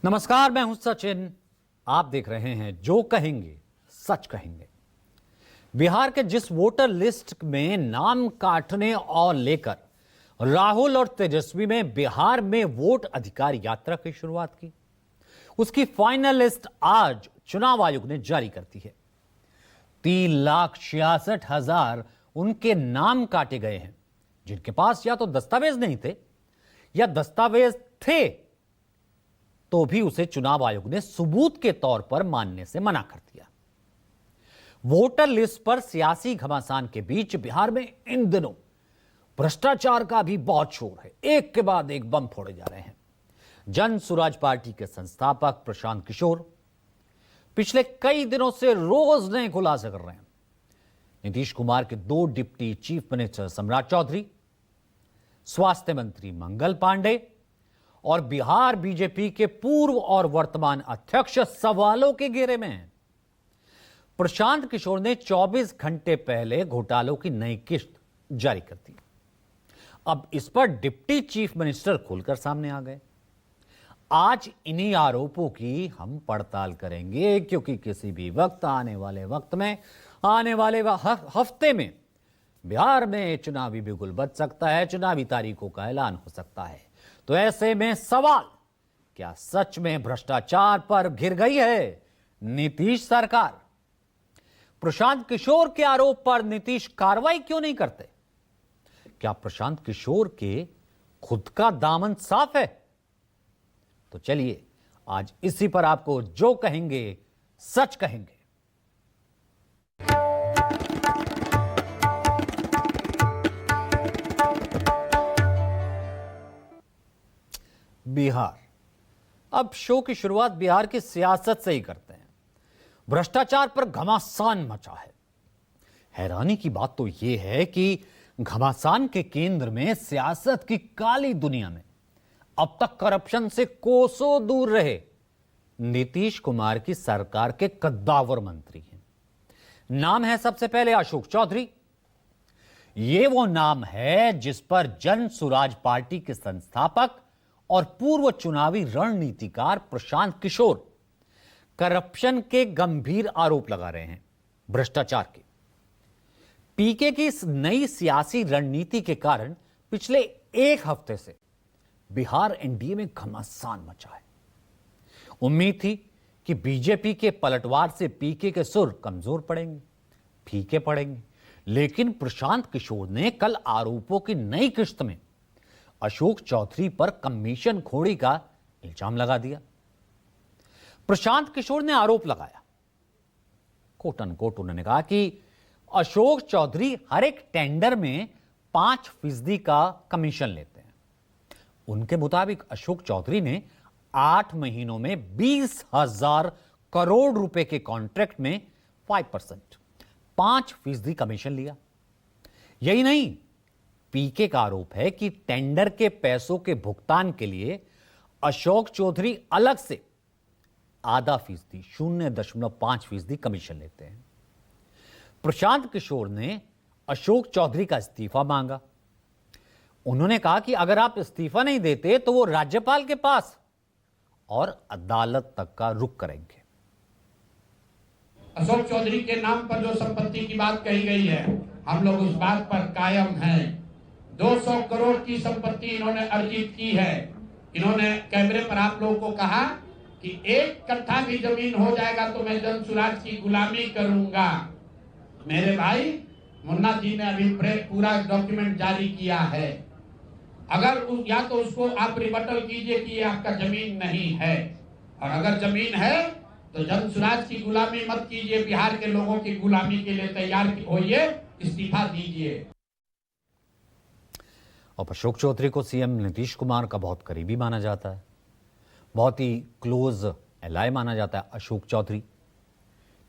नमस्कार, मैं हूं सचिन। आप देख रहे हैं जो कहेंगे सच कहेंगे। बिहार के जिस वोटर लिस्ट में नाम काटने और लेकर राहुल और तेजस्वी में बिहार में वोट अधिकार यात्रा की शुरुआत की, उसकी फाइनल लिस्ट आज चुनाव आयोग ने जारी कर दी है। 3,66,000 उनके नाम काटे गए हैं जिनके पास या तो दस्तावेज नहीं थे या दस्तावेज थे तो भी उसे चुनाव आयोग ने सबूत के तौर पर मानने से मना कर दिया। वोटर लिस्ट पर सियासी घमासान के बीच बिहार में इन दिनों भ्रष्टाचार का भी बहुत शोर है। एक के बाद एक बम फोड़े जा रहे हैं। जन सुराज पार्टी के संस्थापक प्रशांत किशोर पिछले कई दिनों से रोज नए खुलासे कर रहे हैं। नीतीश कुमार के 2 डिप्टी चीफ मिनिस्टर सम्राट चौधरी, स्वास्थ्य मंत्री मंगल पांडे और बिहार बीजेपी के पूर्व और वर्तमान अध्यक्ष सवालों के घेरे में हैं। प्रशांत किशोर ने 24 घंटे पहले घोटालों की नई किस्त जारी कर दी। अब इस पर डिप्टी चीफ मिनिस्टर खुलकर सामने आ गए। आज इन्हीं आरोपों की हम पड़ताल करेंगे, क्योंकि किसी भी वक्त आने वाले हफ्ते में बिहार में चुनावी बिगुल बज सकता है, चुनावी तारीखों का ऐलान हो सकता है। तो ऐसे में सवाल, क्या सच में भ्रष्टाचार पर घिर गई है नीतीश सरकार? प्रशांत किशोर के आरोप पर नीतीश कार्रवाई क्यों नहीं करते? क्या प्रशांत किशोर के खुद का दामन साफ है? तो चलिए आज इसी पर आपको जो कहेंगे सच कहेंगे। बिहार। अब शो की शुरुआत बिहार की सियासत से ही करते हैं। भ्रष्टाचार पर घमासान मचा है। हैरानी की बात तो यह है कि घमासान के केंद्र में सियासत की काली दुनिया में अब तक करप्शन से कोसों दूर रहे नीतीश कुमार की सरकार के कद्दावर मंत्री हैं। नाम है सबसे पहले अशोक चौधरी। यह वो नाम है जिस पर जन सुराज पार्टी के संस्थापक और पूर्व चुनावी रणनीतिकार प्रशांत किशोर करप्शन के गंभीर आरोप लगा रहे हैं, भ्रष्टाचार के। पीके की इस नई सियासी रणनीति के कारण पिछले एक हफ्ते से बिहार एनडीए में घमासान मचा है। उम्मीद थी कि बीजेपी के पलटवार से पीके के सुर कमजोर पड़ेंगे, फीके पड़ेंगे, लेकिन प्रशांत किशोर ने कल आरोपों की नई किस्त में अशोक चौधरी पर कमीशन खोरी का इल्जाम लगा दिया। प्रशांत किशोर ने आरोप लगाया, कोट अनकोट उन्होंने कहा कि अशोक चौधरी हर एक टेंडर में 5% का कमीशन लेते हैं। उनके मुताबिक अशोक चौधरी ने 8 महीनों में 20,000 करोड़ रुपए के कॉन्ट्रैक्ट में 5% कमीशन लिया। यही नहीं, पीके का आरोप है कि टेंडर के पैसों के भुगतान के लिए अशोक चौधरी अलग से आधा फीसदी 0.5% कमीशन लेते हैं। प्रशांत किशोर ने अशोक चौधरी का इस्तीफा मांगा। उन्होंने कहा कि अगर आप इस्तीफा नहीं देते तो वो राज्यपाल के पास और अदालत तक का रुख करेंगे। अशोक चौधरी के नाम पर जो संपत्ति की बात कही गई है, हम लोग उस बात पर कायम हैं। 200 करोड़ की संपत्ति इन्होंने अर्जित की है। इन्होंने कैमरे पर आप लोगों को कहा कि 1 कट्ठा भी जमीन हो जाएगा तो मैं जन सुराज की गुलामी करूंगा। मेरे भाई मुन्ना जी ने अभी पूरा डॉक्यूमेंट जारी किया है। अगर या तो उसको आप रिबटल कीजिए कि ये आपका जमीन नहीं है, और अगर जमीन है तो जन सुराज की गुलामी मत कीजिए, बिहार के लोगों की गुलामी के लिए तैयार होइए, इस्तीफा दीजिए। और अशोक चौधरी को सीएम नीतीश कुमार का बहुत करीबी माना जाता है, बहुत ही क्लोज एलाय माना जाता है। अशोक चौधरी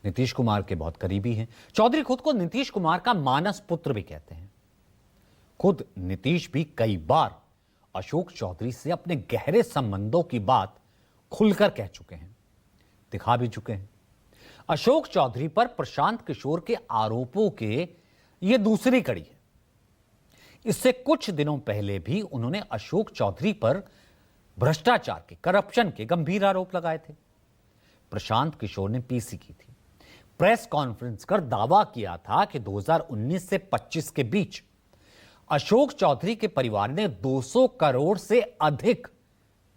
नीतीश कुमार के बहुत करीबी हैं। चौधरी खुद को नीतीश कुमार का मानस पुत्र भी कहते हैं। खुद नीतीश भी कई बार अशोक चौधरी से अपने गहरे संबंधों की बात खुलकर कह चुके हैं, दिखा भी चुके हैं। अशोक चौधरी पर प्रशांत किशोर के आरोपों के यह दूसरी कड़ी है। इससे कुछ दिनों पहले भी उन्होंने अशोक चौधरी पर भ्रष्टाचार के, करप्शन के गंभीर आरोप लगाए थे। प्रशांत किशोर ने पीसी की थी, प्रेस कॉन्फ्रेंस कर दावा किया था कि 2019 से 25 के बीच अशोक चौधरी के परिवार ने 200 करोड़ से अधिक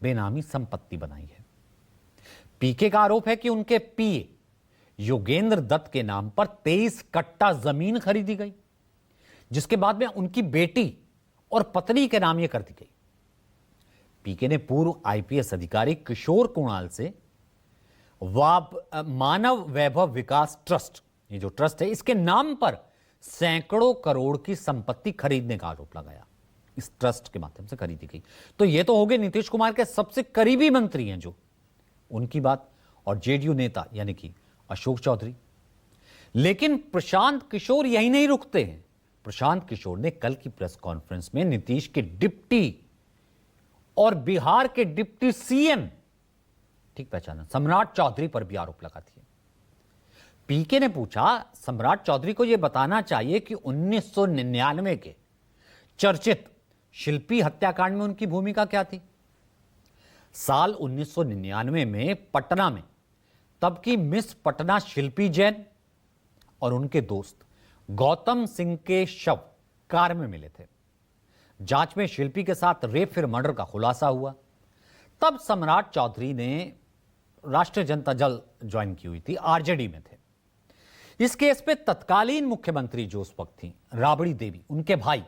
बेनामी संपत्ति बनाई है। पीके का आरोप है कि उनके पीए योगेंद्र दत्त के नाम पर 23 कट्टा जमीन खरीदी गई, जिसके बाद में उनकी बेटी और पत्नी के नाम यह कर दी गई। पीके ने पूर्व आईपीएस अधिकारी किशोर कुणाल से मानव वैभव विकास ट्रस्ट, ये जो ट्रस्ट है, इसके नाम पर सैकड़ों करोड़ की संपत्ति खरीदने का आरोप लगाया। इस ट्रस्ट के माध्यम से खरीदी गई। तो ये तो हो गए नीतीश कुमार के सबसे करीबी मंत्री हैं जो, उनकी बात, और जेडीयू नेता यानी कि अशोक चौधरी। लेकिन प्रशांत किशोर यही नहीं रुकते हैं। प्रशांत किशोर ने कल की प्रेस कॉन्फ्रेंस में नीतीश के डिप्टी और बिहार के डिप्टी सीएम, ठीक पहचाना, सम्राट चौधरी पर भी आरोप लगा दिए। पीके ने पूछा, सम्राट चौधरी को यह बताना चाहिए कि 1999 के चर्चित शिल्पी हत्याकांड में उनकी भूमिका क्या थी। साल 1999 में पटना में तब की मिस पटना शिल्पी जैन और उनके दोस्त गौतम सिंह के शव कार में मिले थे। जांच में शिल्पी के साथ रेप फिर मर्डर का खुलासा हुआ। तब सम्राट चौधरी ने राष्ट्रीय जनता दल ज्वाइन की हुई थी, आरजेडी में थे। इस केस पे तत्कालीन मुख्यमंत्री जो उस वक्त थी राबड़ी देवी, उनके भाई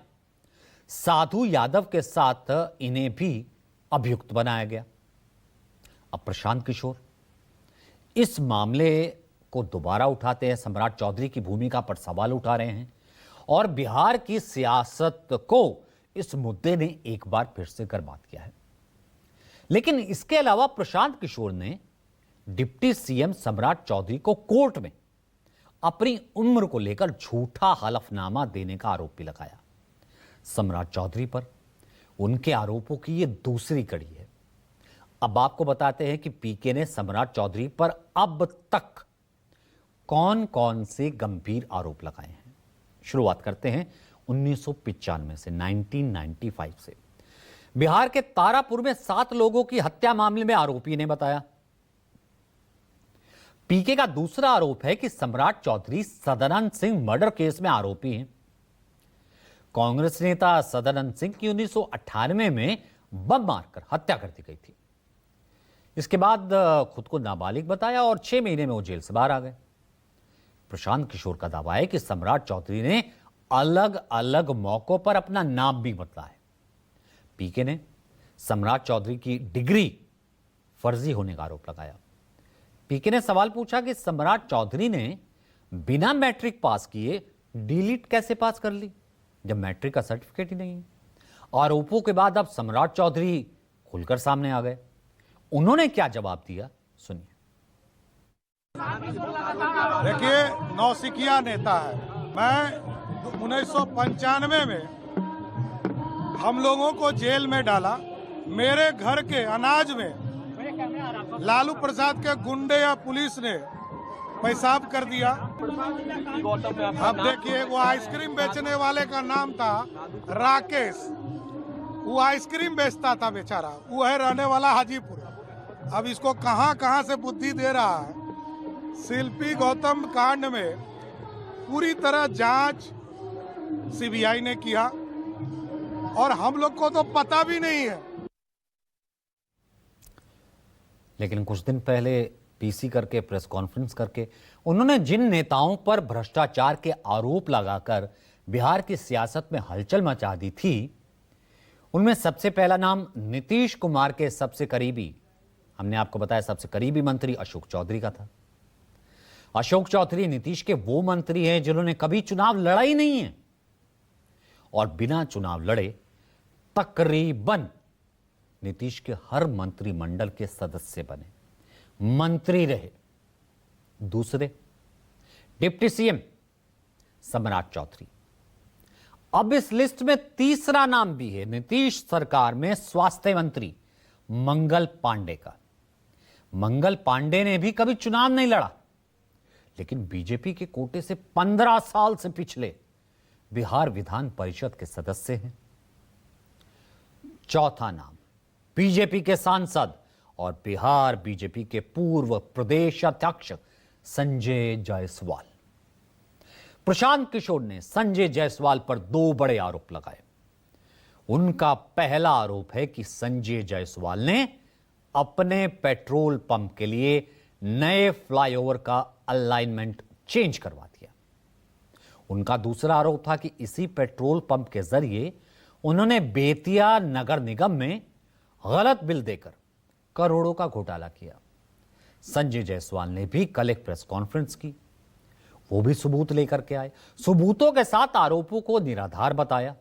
साधु यादव के साथ इन्हें भी अभियुक्त बनाया गया। अब प्रशांत किशोर इस मामले को दोबारा उठाते हैं, सम्राट चौधरी की भूमिका पर सवाल उठा रहे हैं और बिहार की सियासत को इस मुद्दे ने एक बार फिर से बर्बाद किया है। लेकिन इसके अलावा प्रशांत किशोर ने डिप्टी सीएम सम्राट चौधरी को कोर्ट में अपनी उम्र को लेकर झूठा हलफनामा देने का आरोप भी लगाया। सम्राट चौधरी पर उनके आरोपों की यह दूसरी कड़ी है। अब आपको बताते हैं कि पीके ने सम्राट चौधरी पर अब तक कौन कौन से गंभीर आरोप लगाए हैं। शुरुआत करते हैं 1995 से, 1995 से। बिहार के तारापुर में 7 लोगों की हत्या मामले में आरोपी ने बताया। पीके का दूसरा आरोप है कि सम्राट चौधरी सदानंद सिंह मर्डर केस में आरोपी हैं। कांग्रेस नेता सदानंद सिंह की 1998 में बम मारकर हत्या कर दी गई थी। इसके बाद खुद को नाबालिग बताया और 6 महीने में वो जेल से बाहर आ गए। प्रशांत किशोर का दावा है कि सम्राट चौधरी ने अलग अलग मौकों पर अपना नाम भी बदला है। पीके ने सम्राट चौधरी की डिग्री फर्जी होने का आरोप लगाया। पीके ने सवाल पूछा कि सम्राट चौधरी ने बिना मैट्रिक पास किए डीलिट कैसे पास कर ली जब मैट्रिक का सर्टिफिकेट ही नहीं है। आरोपों के बाद अब सम्राट चौधरी खुलकर सामने आ गए। उन्होंने क्या जवाब दिया, सुनिए। देखिए, नौसिखिया नेता है। मैं 1995 में हम लोगों को जेल में डाला। मेरे घर के अनाज में लालू प्रसाद के गुंडे या पुलिस ने पेशाब कर दिया। अब देखिए, वो आइसक्रीम बेचने वाले का नाम था राकेश। वो आइसक्रीम बेचता था बेचारा। वो है रहने वाला हाजीपुर। अब इसको कहां कहां से बुद्धि दे रहा है। शिल्पी गौतम कांड में पूरी तरह जांच सीबीआई ने किया और हम लोग को तो पता भी नहीं है। लेकिन कुछ दिन पहले पीसी करके, प्रेस कॉन्फ्रेंस करके, उन्होंने जिन नेताओं पर भ्रष्टाचार के आरोप लगाकर बिहार की सियासत में हलचल मचा दी थी, उनमें सबसे पहला नाम नीतीश कुमार के सबसे करीबी, हमने आपको बताया सबसे करीबी मंत्री अशोक चौधरी का था। अशोक चौधरी नीतीश के वो मंत्री हैं जिन्होंने कभी चुनाव लड़ा ही नहीं है और बिना चुनाव लड़े तकरीबन नीतीश के हर मंत्रिमंडल के सदस्य बने, मंत्री रहे। दूसरे डिप्टी सीएम सम्राट चौधरी। अब इस लिस्ट में तीसरा नाम भी है नीतीश सरकार में स्वास्थ्य मंत्री मंगल पांडे का। मंगल पांडे ने भी कभी चुनाव नहीं लड़ा, लेकिन बीजेपी के कोटे से 15 साल से पिछले बिहार विधान परिषद के सदस्य हैं। चौथा नाम बीजेपी के सांसद और बिहार बीजेपी के पूर्व प्रदेश अध्यक्ष संजय जायसवाल। प्रशांत किशोर ने संजय जायसवाल पर दो बड़े आरोप लगाए। उनका पहला आरोप है कि संजय जायसवाल ने अपने पेट्रोल पंप के लिए नए फ्लाईओवर का अलाइनमेंट चेंज करवा दिया। उनका दूसरा आरोप था कि इसी पेट्रोल पंप के जरिए उन्होंने बेतिया नगर निगम में गलत बिल देकर करोड़ों का घोटाला किया। संजय जायसवाल ने भी कल एक प्रेस कॉन्फ्रेंस की, वो भी सबूत लेकर के आए। सबूतों के साथ आरोपों को निराधार बताया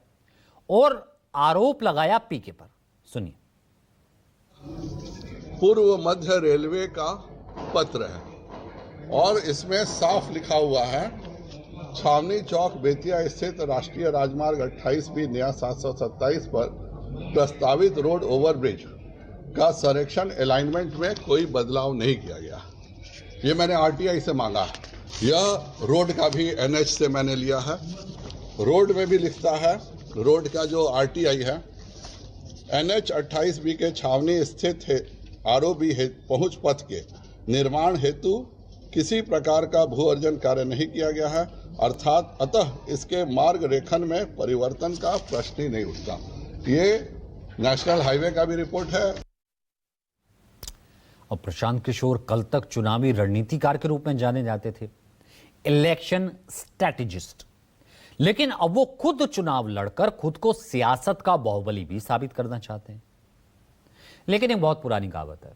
और आरोप लगाया पीके पर। सुनिए। पूर्व मध्य रेलवे का पत्र है और इसमें साफ लिखा हुआ है, छावनी चौक बेतिया स्थित राष्ट्रीय राजमार्ग 28B नया 727 पर प्रस्तावित रोड ओवरब्रिज का संरक्षण अलाइनमेंट में कोई बदलाव नहीं किया गया। ये मैंने आरटीआई से मांगा। यह रोड का भी एनएच से मैंने लिया है। रोड में भी लिखता है, रोड का जो आरटीआई है, एनएच 28B के छावनी स्थित है आरओबी पहुंच पथ के निर्माण हेतु किसी प्रकार का भू अर्जन कार्य नहीं किया गया है, अर्थात अतः इसके मार्ग रेखन में परिवर्तन का प्रश्न ही नहीं उठता। ये नेशनल हाईवे का भी रिपोर्ट है। और प्रशांत किशोर कल तक चुनावी रणनीतिकार के रूप में जाने जाते थे, इलेक्शन स्ट्रैटेजिस्ट। लेकिन अब वो खुद चुनाव लड़कर खुद को सियासत का बाहुबली भी साबित करना चाहते हैं। लेकिन एक बहुत पुरानी कहावत है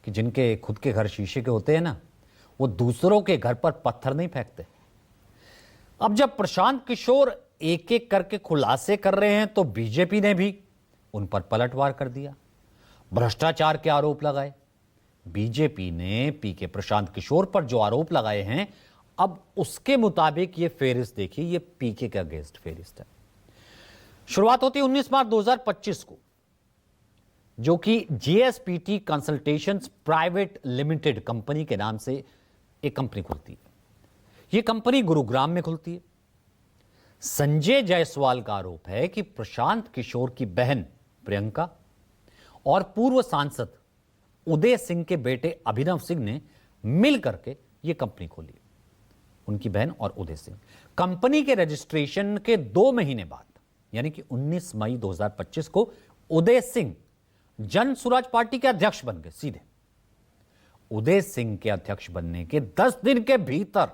कि जिनके खुद के घर शीशे के होते हैं ना, वो दूसरों के घर पर पत्थर नहीं फेंकते। अब जब प्रशांत किशोर एक एक करके खुलासे कर रहे हैं तो बीजेपी ने भी उन पर पलटवार कर दिया, भ्रष्टाचार के आरोप लगाए। बीजेपी ने पीके प्रशांत किशोर पर जो आरोप लगाए हैं, अब उसके मुताबिक ये फेरिस्त देखिए, ये पीके का अगेंस्ट फेरिस्त है। शुरुआत होती 19 मार्च 2025 को, जो कि जीएसपीटी कंसल्टेशंस प्राइवेट लिमिटेड कंपनी के नाम से एक कंपनी खुलती है। यह कंपनी गुरुग्राम में खुलती है। संजय जायसवाल का आरोप है कि प्रशांत किशोर की बहन प्रियंका और पूर्व सांसद उदय सिंह के बेटे अभिनव सिंह ने मिल करके यह कंपनी खोली। उनकी बहन और उदय सिंह कंपनी के रजिस्ट्रेशन के 2 महीने बाद, यानी कि 19 मई 2025 को उदय सिंह जन स्वराज पार्टी के अध्यक्ष बन गए। सीधे उदय सिंह के अध्यक्ष बनने के 10 दिन के भीतर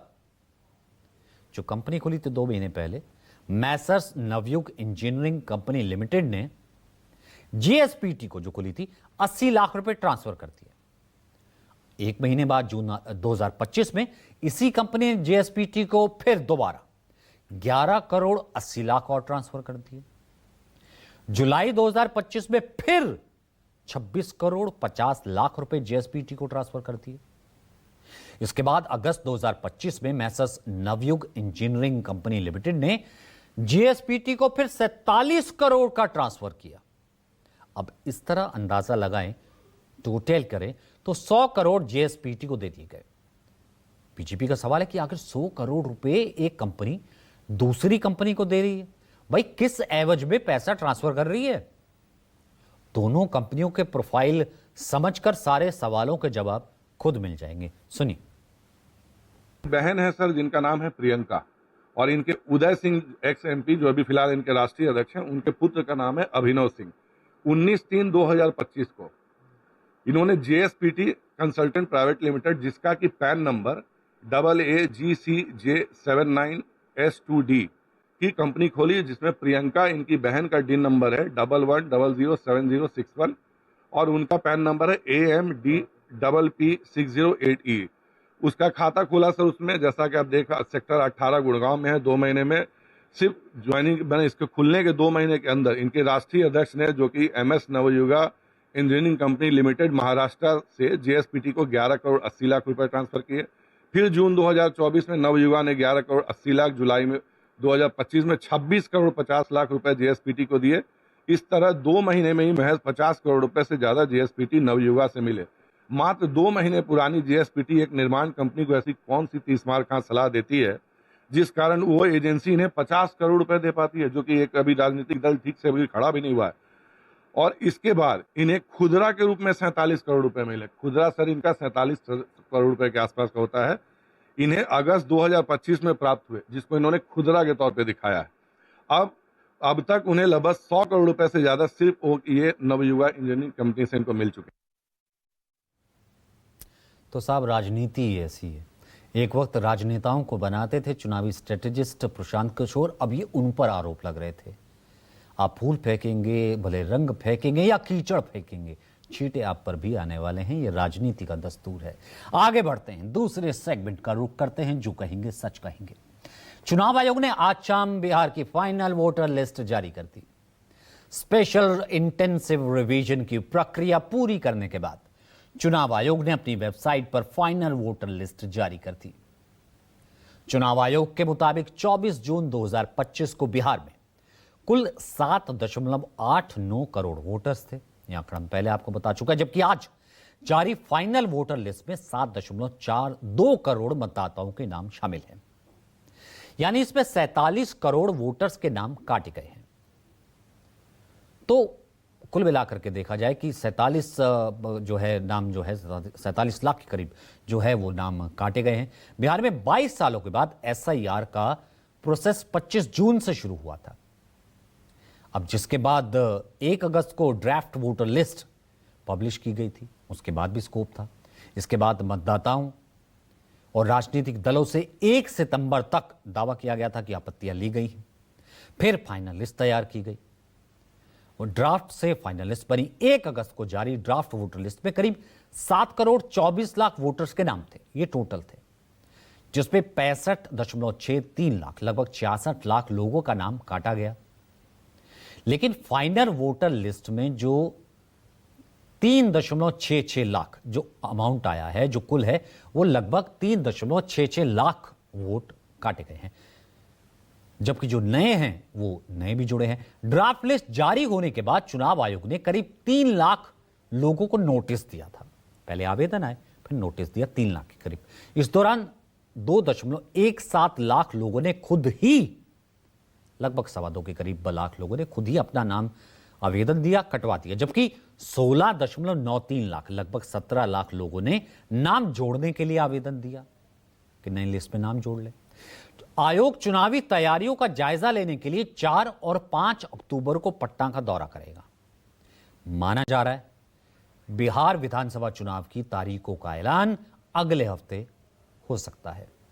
जो कंपनी खुली थी 2 महीने पहले, Messrs Navyug engineering company limited ने जीएसपीटी को जो खुली थी 80 लाख रुपए ट्रांसफर कर दिए। 1 महीने बाद जून 2025 में इसी कंपनी ने जीएसपीटी को फिर दोबारा 11 करोड़ 80 लाख और ट्रांसफर कर दिए। जुलाई 2025 में फिर 26 करोड़ 50 लाख रुपए जीएसपीटी को ट्रांसफर कर दिए। इसके बाद अगस्त 2025 में Messrs Navyug engineering company limited ने जीएसपीटी को फिर 47 करोड़ का ट्रांसफर किया। अब इस तरह अंदाजा लगाएं, टोटल करें तो 100 करोड़ जीएसपीटी को दे दिए गए। बीजेपी का सवाल है कि आखिर 100 करोड़ रुपए एक कंपनी दूसरी कंपनी को दे रही है, भाई किस एवज में पैसा ट्रांसफर कर रही है? दोनों कंपनियों के प्रोफाइल समझकर सारे सवालों के जवाब खुद मिल जाएंगे। सुनिए। बहन है सर, जिनका नाम है प्रियंका, और इनके उदय सिंह एक्स एमपी जो अभी फिलहाल इनके राष्ट्रीय अध्यक्ष हैं, उनके पुत्र का नाम है अभिनव सिंह। 19/3/2025 को इन्होंने जेएसपीटी कंसल्टेंट प्राइवेट लिमिटेड, जिसका कि पैन नंबर AAGCJ79S2D की कंपनी खोली, जिसमें प्रियंका, इनकी बहन का डिन नंबर है 11007061 और उनका पैन नंबर है AMDPP608E। उसका खाता खुला सर, उसमें जैसा कि आप देखा सेक्टर 18 गुड़गांव में है। 2 महीने में सिर्फ ज्वाइनिंग बने, इसके खुलने के 2 महीने के अंदर इनके राष्ट्रीय अध्यक्ष ने, जो कि MS Navayuga engineering company limited Maharashtra से जेएसपीटी को 11 करोड़ 80 लाख रुपए ट्रांसफर किए। फिर जून 2024 में नवयुगा ने 11 करोड़ 80 लाख, जुलाई में 2025 में 26 करोड़ 50 लाख रुपए जेएसपीटी को दिए। इस तरह 2 महीने में ही महज 50 करोड़ रुपए से ज्यादा जेएसपीटी नवयुगा से मिले। मात्र 2 महीने पुरानी जेएसपीटी एक निर्माण कंपनी को ऐसी कौन सी 30 मार का सलाह देती है जिस कारण वो एजेंसी इन्हें 50 करोड़ रुपए दे पाती है, जो कि एक अभी राजनीतिक दल ठीक से अभी खड़ा भी नहीं हुआ है। और इसके बाद इन्हें खुदरा के रूप में 47 करोड़ रुपए मिले। खुदरा सर इनका 47 करोड़ रुपए के आसपास का होता है। इन्हें अगस्त 2025 में प्राप्त हुए, जिसको इन्होंने खुदरा के तौर पे दिखाया है। अब तक उन्हें लगभग 100 करोड़ रुपए से ज्यादा सिर्फ ये नवयुगा इंजीनियरिंग कंपनी से इनको मिल चुके। तो साहब, राजनीति ही ऐसी है। एक वक्त राजनेताओं को बनाते थे चुनावी स्ट्रेटेजिस्ट प्रशांत किशोर, अब ये उन पर आरोप लग रहे थे। आप फूल फेंकेंगे, भले रंग फेंकेंगे या कीचड़ फेंकेंगे, छींटे आप पर भी आने वाले हैं। ये राजनीति का दस्तूर है। आगे बढ़ते हैं, दूसरे सेगमेंट का रुख करते हैं। जो कहेंगे सच कहेंगे। चुनाव आयोग ने आज शाम बिहार की फाइनल वोटर लिस्ट जारी कर दी। स्पेशल इंटेंसिव रिवीजन की प्रक्रिया पूरी करने के बाद चुनाव आयोग ने अपनी वेबसाइट पर फाइनल वोटर लिस्ट जारी कर दी। चुनाव आयोग के मुताबिक 24 जून 2025 को बिहार में कुल 7.89 करोड़ वोटर्स थे। यह आंकड़ा हम पहले आपको बता चुका है। जबकि आज जारी फाइनल वोटर लिस्ट में 7.42 करोड़ मतदाताओं के नाम शामिल हैं। यानी इसमें 47 करोड़ वोटर्स के नाम काटे गए हैं। तो कुल मिलाकर के देखा जाए कि 47 जो है नाम जो है 47 लाख के करीब जो है वो नाम काटे गए हैं। बिहार में 22 सालों के बाद SIR का प्रोसेस 25 जून से शुरू हुआ था। अब जिसके बाद 1 अगस्त को ड्राफ्ट वोटर लिस्ट पब्लिश की गई थी, उसके बाद भी स्कोप था। इसके बाद मतदाताओं और राजनीतिक दलों से 1 सितंबर तक दावा किया गया था कि आपत्तियां ली गई हैं। फिर फाइनल लिस्ट तैयार की गई और ड्राफ्ट से फाइनल लिस्ट बनी। 1 अगस्त को जारी ड्राफ्ट वोटर लिस्ट में करीब 7 करोड़ 24 लाख वोटर्स के नाम थे। ये टोटल थे, जिसमें 65.63 लाख, लगभग 66 लाख लोगों का नाम काटा गया। लेकिन फाइनल वोटर लिस्ट में जो 3.66 लाख जो अमाउंट आया है, जो कुल है, वो लगभग 3.66 लाख वोट काटे गए हैं। जबकि जो नए हैं वो नए भी जुड़े हैं। ड्राफ्ट लिस्ट जारी होने के बाद चुनाव आयोग ने करीब 3 लाख लोगों को नोटिस दिया था। पहले आवेदन आए, फिर नोटिस दिया 3 लाख के करीब। इस दौरान 2.17 लाख लोगों ने खुद ही, लगभग 2.25 के करीब लाख लोगों ने खुद ही अपना नाम आवेदन दिया, कटवा दिया। जबकि 16.93 लाख, लगभग 17 लाख लोगों ने नाम जोड़ने के लिए आवेदन दिया कि नई लिस्ट में नाम जोड़ ले। आयोग चुनावी तैयारियों का जायजा लेने के लिए 4 और 5 अक्टूबर को पटना का दौरा करेगा। माना जा रहा है बिहार विधानसभा चुनाव की तारीखों का ऐलान अगले हफ्ते हो सकता है।